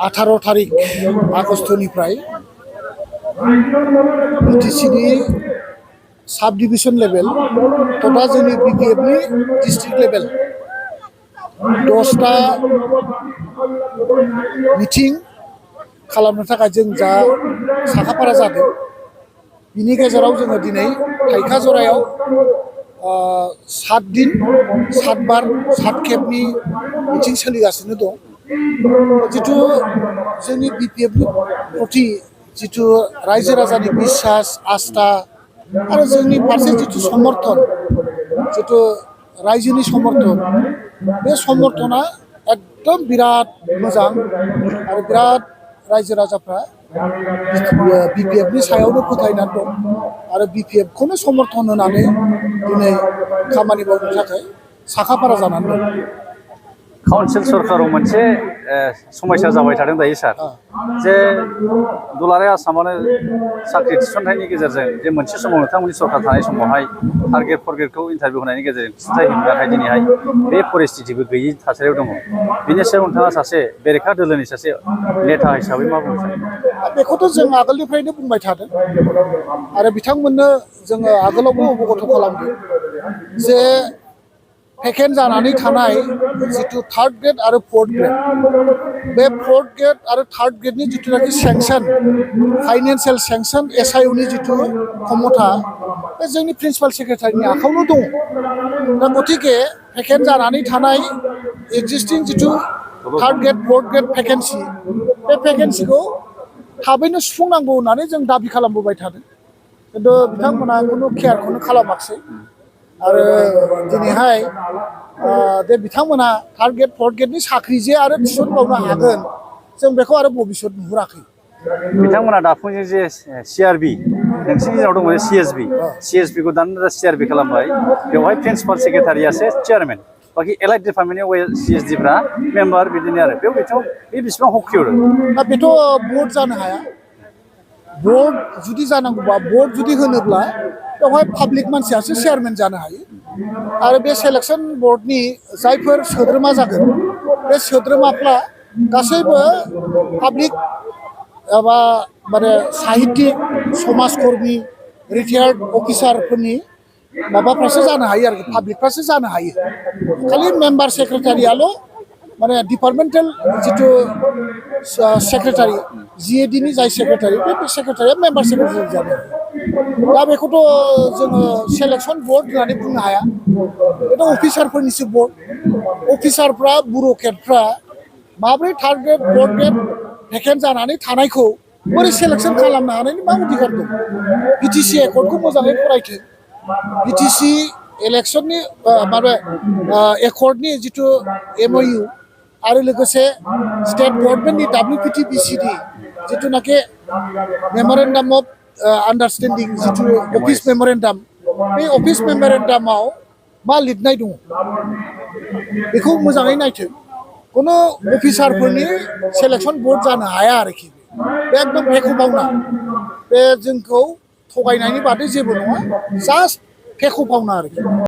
18 तारिख आगस्तनिफ्राय बिटिसिनि साब डिविजन लेभेल तथा जोंनि बिपिएफनि डिस्ट्रिक्ट लेभेल 10टा मिटिं खालामनो थाखाय जों जा साखाफारा जादों। बिनि गेजेराव जोङो दिनै थाइखाजरायाव 7 दिन 7 बार 7 खेबनि मिटिं सोलिगासिनो दं। जिथु जोंनि बिपिएफनि प्रति जिथु रायजो राजानि बिसास आस्था आरो जोंनि फारसे जिथु समर्थन जिथु रायजोनि समर्थन बे समर्थना एकदम बिराद मोजां आरो बिराद रायजो राजाफ्रा बिपिएफनि सायावनो फोथायनानै दं आरो बिपिएफखौनो समर्थन होनानै दिनै खामानि मावनो थाखाय साखाफारा जानानै दं। काउन्सिल सरकाराव मोनसे समस्या जाबाय थादों दायो सार जे दुलाराय आसामावनो साख्रि थिसनथाइनि गेजेरजों जे मोनसे समाव नोंथांमोननि सरकार थानाय समावहाय टारगेट फरगेटखौ इन्टारभिउ होनायनि गेजेरजों थिसनथाइ होनायखाय दिनैहाय बे परिस्थितिबो गैयि थासारियाव दङ। बिनि सायाव नोंथाङा सासे बेरेखा दोलोनि सासे नेता हिसाबै मा बुंनो सानो? बेखौथ' जों आगोलनिफ्रायनो बुंबाय थादों आरो बिथांमोननो जोङो आगोलावबो अबगत खालामदों जे भेकेन्ट जानानै थानाय जिथु 3rd ग्रेड आरो 4th ग्रेड बे 4th ग्रेड आरो 3rd ग्रेडनि जिथुनाखि सेंसन फाइनेन्सियेल सेंसन एसआइअनि जिथु क्षमता बे जोंनि प्रिन्सिपाल सेक्रेटारिनि आखायावनो दङ। दा गतिके भेकेन्ट जानानै थानाय एक्जिस्टिं जिथु 3rd grade 4th grade vacancy बे भेकेन्सिखौ थाबैनो सुफुंनांगौ होननानै जों दाबि खालामबोबाय थादों। खिन्थु बिथांमोना खुनु केयारखौनो खालामाखिसै आरो दिनैहाय बे बिथांमोना 3rd ग्रेड 4th ग्रेडनि साख्रि जे आरो थिसनबावनो हागोन जों बेखौ आरो भबिष्यत नुहुराखै। बिथांमोना दाफुंजों जे सिआरबि नोंसिनि दिनाव दंमोन सिएसबिखौ दाना सिआरबि खालामबाय बेवहाय प्रिन्सिपाल सेक्रेटारियासो चेयारमेन बाखि एलाइड डिपार्टमेन्टनि सिएसडिफ्रा मेम्बार बिदिनो आरो बेयाव बे बेसेबां हकियो दा बेथ' बर्ड जानो हाया। बर्ड जुदि जानांगौबा बर्ड जुदि होनोब्ला बेवहाय पाब्लिक मानसियासो चेयारमेन जानो हायो आरो बे सेलेक्सन बर्डनि जायफोर सोद्रोमा जागोन बे सोद्रोमाफ्रा गासैबो पाब्लिक एबा माने साहित्यिक समाजकर्मी रिटायार्ड अफिसारफोरनि माबाफ्रासो जानो हायो आरोखि पाब्लिकफ्रासो जानो हायो। खालि मेम्बार सेक्रेटारियाल' माने डिपार्टमेन्टेल जिथु सेक्रेटारि जिएडिनि जाय सेक्रेटारि बे सेक्रेटारिया मेम्बार सेक्रेटारि जानो हायो। दा बेखौथ' जोङो सेलेक्सन बर्ड होननानै बुंनो हाया। बेथ' अफिसारफोरनिसो बर्ड। अफिसारफ्रा बुर'क्रेटफ्रा माब्रै 3rd grade 4th grade vacant जानानै थानायखौ बोरै सेलेक्सन खालामनो हानायनि मा अधिकार दं? बिटिसि एकर्डखौ मोजाङै फरायथों। बिटिसि इलेक्सननि माबा एकर्डनि जिथु एमअइउ आरो लोगोसे स्टेट गभर्नमेन्टनि WPTBCनि जिथुनाखि मेम'रेन्डाम अफ आन्डारस्टेन्डिं जिथु अफिस मेम'रेन्डाम बे अफिस मेम'रेन्डामाव मा लिरनाय दङ बेखौ मोजाङै नायथों। खुनु अफिसारफोरनि सेलेक्सन बर्ड जानो हाया आरोखि बे एकदम फेखुबावना बे जोंखौ थगायनायनि बादै जेबो नङा जास्ट फेखुबावना आरोखि।